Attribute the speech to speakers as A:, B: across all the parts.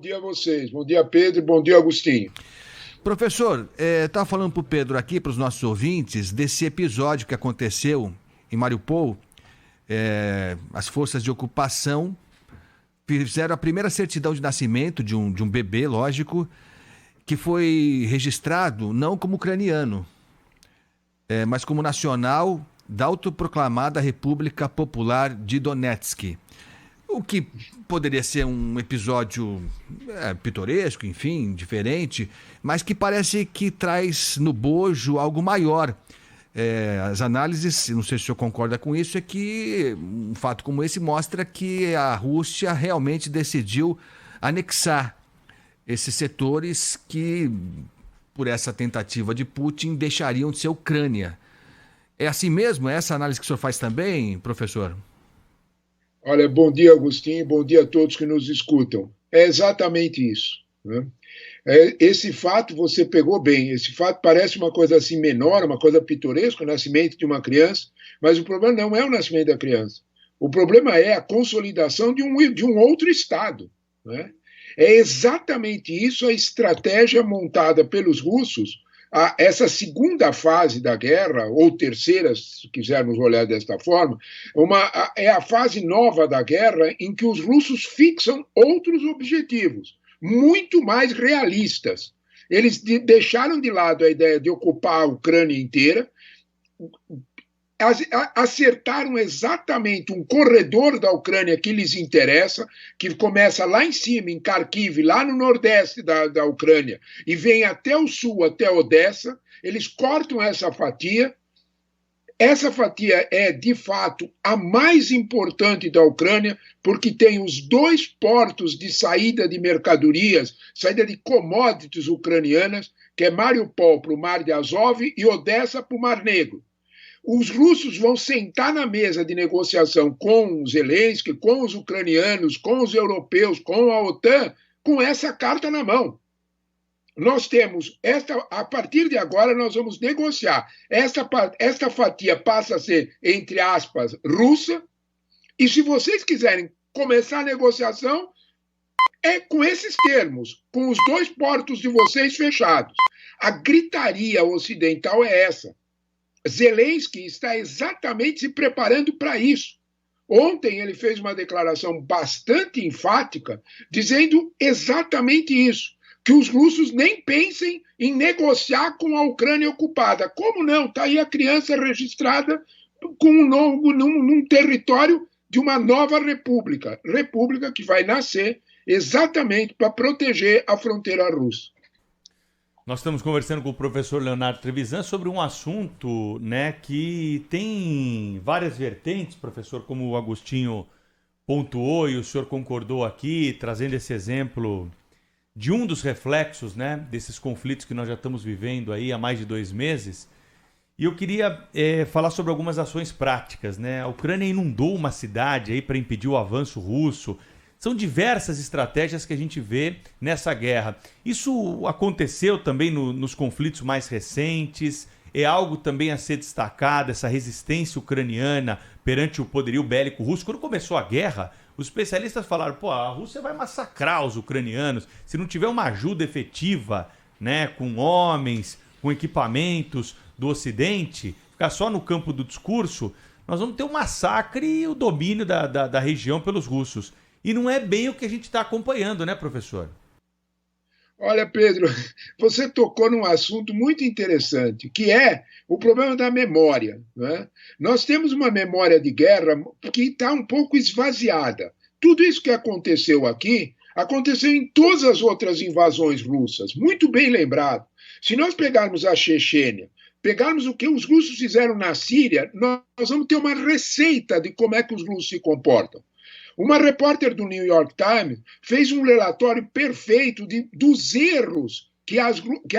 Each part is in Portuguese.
A: Bom dia a vocês. Bom dia, Pedro. Bom dia, Agostinho.
B: Professor, estava falando para o Pedro aqui, para os nossos ouvintes, desse episódio que aconteceu em Mariupol. As forças de ocupação fizeram a primeira certidão de nascimento de um bebê, lógico, que foi registrado não como ucraniano, mas como nacional da autoproclamada República Popular de Donetsk. O que poderia ser um episódio pitoresco, enfim, diferente, mas que parece que traz no bojo algo maior. As análises, não sei se o senhor concorda com isso, é que um fato como esse mostra que a Rússia realmente decidiu anexar esses setores que, por essa tentativa de Putin, deixariam de ser Ucrânia. É assim mesmo? É essa análise que o senhor faz também, professor?
A: Olha, bom dia, Agostinho. Bom dia a todos que nos escutam. É exatamente isso, né? Esse fato você pegou bem. Esse fato parece uma coisa assim menor, uma coisa pitoresca, o nascimento de uma criança, mas o problema não é o nascimento da criança. O problema é a consolidação de um outro Estado, né? É exatamente isso a estratégia montada pelos russos. Essa segunda fase da guerra, ou terceira, se quisermos olhar desta forma, é a fase nova da guerra em que os russos fixam outros objetivos, muito mais realistas. Eles deixaram de lado a ideia de ocupar a Ucrânia inteira, acertaram exatamente um corredor da Ucrânia que lhes interessa, que começa lá em cima, em Kharkiv, lá no nordeste da Ucrânia, e vem até o sul, até Odessa. Eles cortam essa fatia. Essa fatia é, de fato, a mais importante da Ucrânia, porque tem os dois portos de saída de mercadorias, saída de commodities ucranianas, que é Mariupol para o Mar de Azov e Odessa para o Mar Negro. Os russos vão sentar na mesa de negociação com os Zelensky, com os ucranianos, com os europeus, com a OTAN, com essa carta na mão. Nós temos, a partir de agora, nós vamos negociar. Esta fatia passa a ser, entre aspas, russa, e se vocês quiserem começar a negociação, é com esses termos, com os dois portos de vocês fechados. A gritaria ocidental é essa. Zelensky está exatamente se preparando para isso. Ontem ele fez uma declaração bastante enfática, dizendo exatamente isso, que os russos nem pensem em negociar com a Ucrânia ocupada. Como não? Está aí a criança registrada num território de uma nova república que vai nascer exatamente para proteger a fronteira russa.
C: Nós estamos conversando com o professor Leonardo Trevisan sobre um assunto, né, que tem várias vertentes, professor, como o Agostinho pontuou e o senhor concordou aqui, trazendo esse exemplo de um dos reflexos, né, desses conflitos que nós já estamos vivendo aí há mais de 2 meses. E eu queria falar sobre algumas ações práticas, né? A Ucrânia inundou uma cidade aí para impedir o avanço russo. São diversas estratégias que a gente vê nessa guerra. Isso aconteceu também nos conflitos mais recentes? É algo também a ser destacado, essa resistência ucraniana perante o poderio bélico russo? Quando começou a guerra, os especialistas falaram, a Rússia vai massacrar os ucranianos se não tiver uma ajuda efetiva, né, com homens, com equipamentos do Ocidente, ficar só no campo do discurso, nós vamos ter um massacre e o domínio da região pelos russos. E não é bem o que a gente está acompanhando, né, professor?
A: Olha, Pedro, você tocou num assunto muito interessante, que é o problema da memória, né? Nós temos uma memória de guerra que está um pouco esvaziada. Tudo isso que aconteceu aqui aconteceu em todas as outras invasões russas, muito bem lembrado. Se nós pegarmos a Chechênia, pegarmos o que os russos fizeram na Síria, nós vamos ter uma receita de como é que os russos se comportam. Uma repórter do New York Times fez um relatório perfeito dos erros que a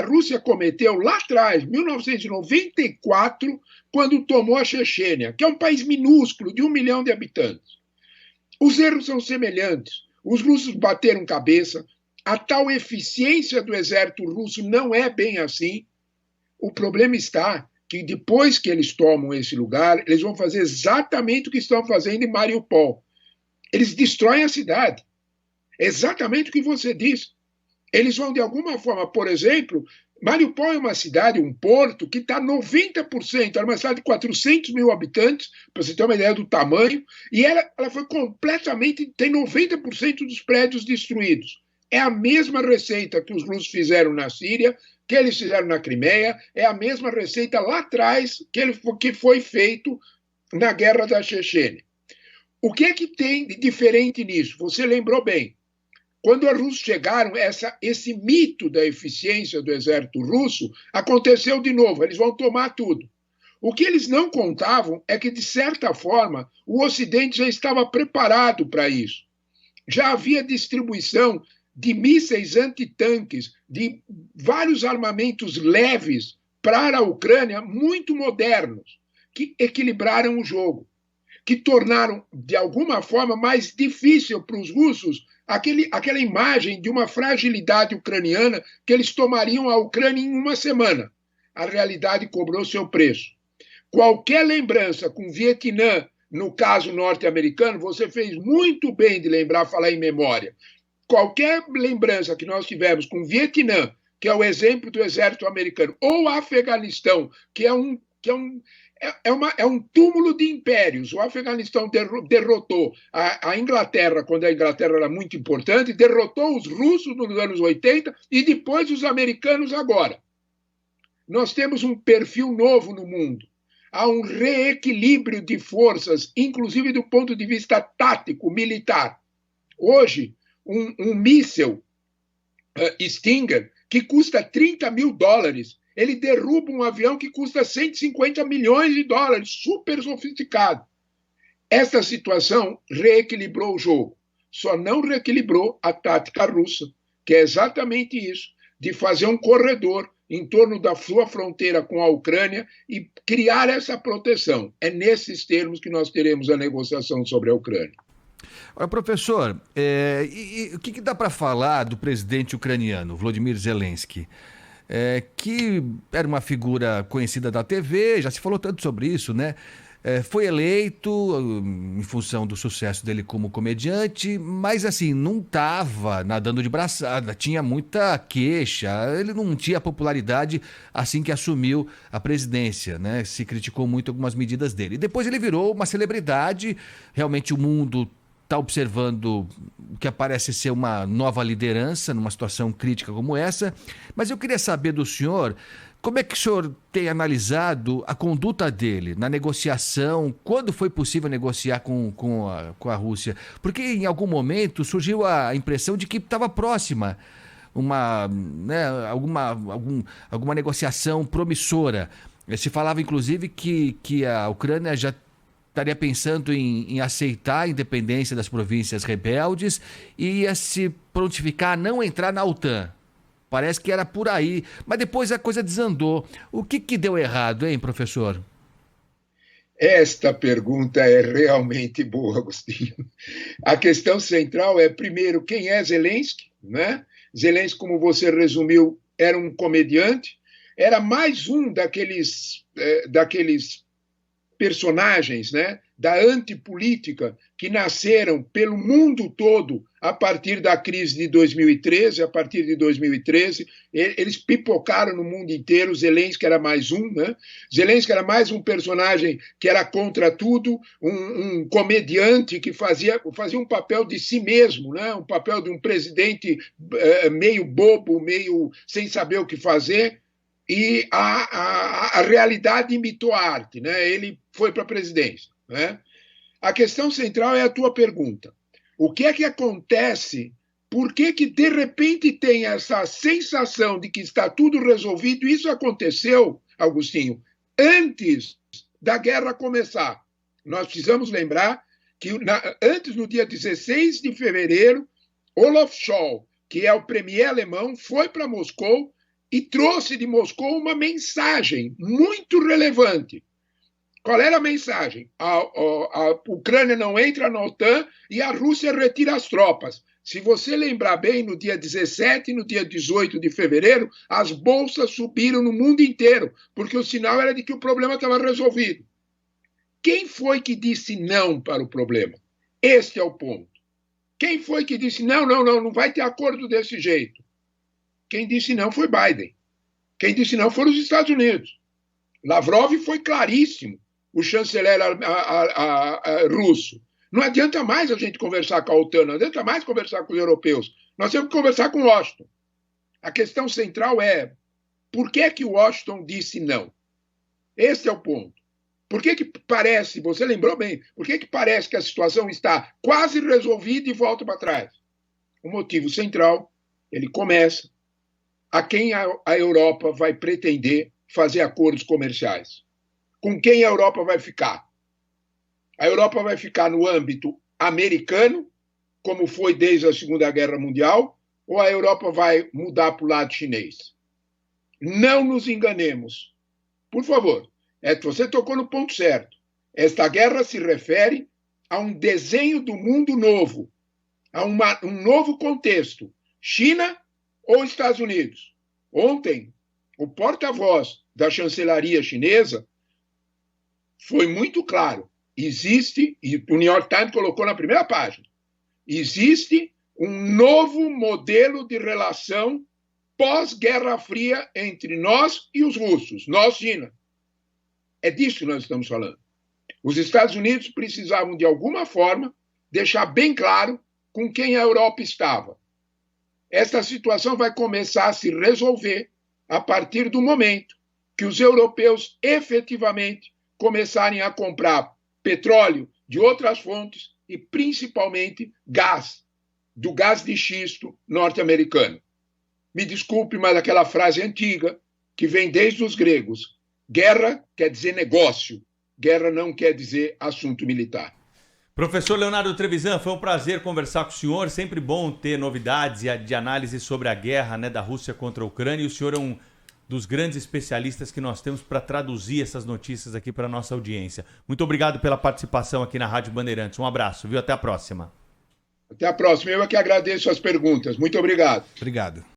A: Rússia cometeu lá atrás, 1994, quando tomou a Chechênia, que é um país minúsculo, de 1 milhão de habitantes. Os erros são semelhantes. Os russos bateram cabeça. A tal eficiência do exército russo não é bem assim. O problema está que depois que eles tomam esse lugar, eles vão fazer exatamente o que estão fazendo em Mariupol. Eles destroem a cidade. Exatamente o que você disse. Eles vão, de alguma forma, por exemplo, Mariupol é uma cidade, um porto, que está 90%, era uma cidade de 400 mil habitantes, para você ter uma ideia do tamanho, e ela foi completamente, tem 90% dos prédios destruídos. É a mesma receita que os russos fizeram na Síria, que eles fizeram na Crimeia, é a mesma receita lá atrás que foi feito na guerra da Chechênia. O que é que tem de diferente nisso? Você lembrou bem. Quando os russos chegaram, esse mito da eficiência do exército russo aconteceu de novo, eles vão tomar tudo. O que eles não contavam é que, de certa forma, o Ocidente já estava preparado para isso. Já havia distribuição de mísseis antitanques, de vários armamentos leves para a Ucrânia, muito modernos, que equilibraram o jogo, que tornaram, de alguma forma, mais difícil para os russos aquela imagem de uma fragilidade ucraniana que eles tomariam a Ucrânia em uma semana. A realidade cobrou seu preço. Qualquer lembrança com o Vietnã, no caso norte-americano, você fez muito bem de lembrar, falar em memória. Qualquer lembrança que nós tivermos com o Vietnã, que é o exemplo do exército americano, ou Afeganistão, que é um túmulo de impérios. O Afeganistão derrotou a Inglaterra, quando a Inglaterra era muito importante, derrotou os russos nos anos 80 e depois os americanos agora. Nós temos um perfil novo no mundo. Há um reequilíbrio de forças, inclusive do ponto de vista tático, militar. Hoje, um míssil Stinger, que custa $30 mil, ele derruba um avião que custa $150 milhões, super sofisticado. Essa situação reequilibrou o jogo. Só não reequilibrou a tática russa, que é exatamente isso, de fazer um corredor em torno da sua fronteira com a Ucrânia e criar essa proteção. É nesses termos que nós teremos a negociação sobre a Ucrânia.
B: Ora, professor, o que dá para falar do presidente ucraniano, Volodymyr Zelensky? Que era uma figura conhecida da TV, já se falou tanto sobre isso, né? Foi eleito em função do sucesso dele como comediante, mas assim, não estava nadando de braçada, tinha muita queixa, ele não tinha popularidade assim que assumiu a presidência, né? Se criticou muito algumas medidas dele. E depois ele virou uma celebridade, realmente o mundo está observando o que parece ser uma nova liderança numa situação crítica como essa, mas eu queria saber do senhor como é que o senhor tem analisado a conduta dele na negociação, quando foi possível negociar com a Rússia, porque em algum momento surgiu a impressão de que estava próxima alguma negociação promissora. Se falava inclusive que a Ucrânia já estaria pensando em aceitar a independência das províncias rebeldes e ia se prontificar a não entrar na OTAN. Parece que era por aí, mas depois a coisa desandou. O que deu errado, hein, professor?
A: Esta pergunta é realmente boa, Agostinho. A questão central é, primeiro, quem é Zelensky, né? Zelensky, como você resumiu, era um comediante, era mais um daqueles personagens, né, da antipolítica que nasceram pelo mundo todo a partir da crise de 2013, a partir de 2013, eles pipocaram no mundo inteiro. Zelensky era mais um, né? Zelensky era mais um personagem que era contra tudo, um comediante que fazia um papel de si mesmo, né? Um papel de um presidente meio bobo, meio sem saber o que fazer, e a realidade imitou a arte, né? Ele foi para a presidência, né? A questão central é a tua pergunta. O que é que acontece? Por que de repente tem essa sensação de que está tudo resolvido? Isso aconteceu, Agostinho, antes da guerra começar. Nós precisamos lembrar que antes, no dia 16 de fevereiro, Olaf Scholz, que é o premier alemão, foi para Moscou e trouxe de Moscou uma mensagem muito relevante. Qual era a mensagem? A Ucrânia não entra na OTAN e a Rússia retira as tropas. Se você lembrar bem, no dia 17 e no dia 18 de fevereiro, as bolsas subiram no mundo inteiro, porque o sinal era de que o problema estava resolvido. Quem foi que disse não para o problema? Este é o ponto. Quem foi que disse não vai ter acordo desse jeito? Quem disse não foi Biden. Quem disse não foram os Estados Unidos. Lavrov foi claríssimo, o chanceler russo. Não adianta mais a gente conversar com a OTAN, não adianta mais conversar com os europeus. Nós temos que conversar com Washington. A questão central é por que que Washington disse não? Esse é o ponto. Por que que parece, você lembrou bem, por que que parece que a situação está quase resolvida e volta para trás? O motivo central, ele começa a quem a Europa vai pretender fazer acordos comerciais. Com quem a Europa vai ficar? A Europa vai ficar no âmbito americano, como foi desde a Segunda Guerra Mundial, ou a Europa vai mudar para o lado chinês? Não nos enganemos. Por favor, você tocou no ponto certo. Esta guerra se refere a um desenho do mundo novo, a um novo contexto. China ou Estados Unidos? Ontem, o porta-voz da chancelaria chinesa foi muito claro. Existe, e o New York Times colocou na primeira página, existe um novo modelo de relação pós-Guerra Fria entre nós e os russos, nós, China. É disso que nós estamos falando. Os Estados Unidos precisavam, de alguma forma, deixar bem claro com quem a Europa estava. Esta situação vai começar a se resolver a partir do momento que os europeus efetivamente começarem a comprar petróleo de outras fontes e, principalmente, gás, do gás de xisto norte-americano. Me desculpe, mas aquela frase antiga, que vem desde os gregos, guerra quer dizer negócio, guerra não quer dizer assunto militar.
C: Professor Leonardo Trevisan, foi um prazer conversar com o senhor, sempre bom ter novidades de análise sobre a guerra, né, da Rússia contra a Ucrânia, e o senhor é um dos grandes especialistas que nós temos para traduzir essas notícias aqui para a nossa audiência. Muito obrigado pela participação aqui na Rádio Bandeirantes. Um abraço, viu? Até a próxima.
A: Até a próxima. Eu é que agradeço as perguntas. Muito obrigado.
B: Obrigado.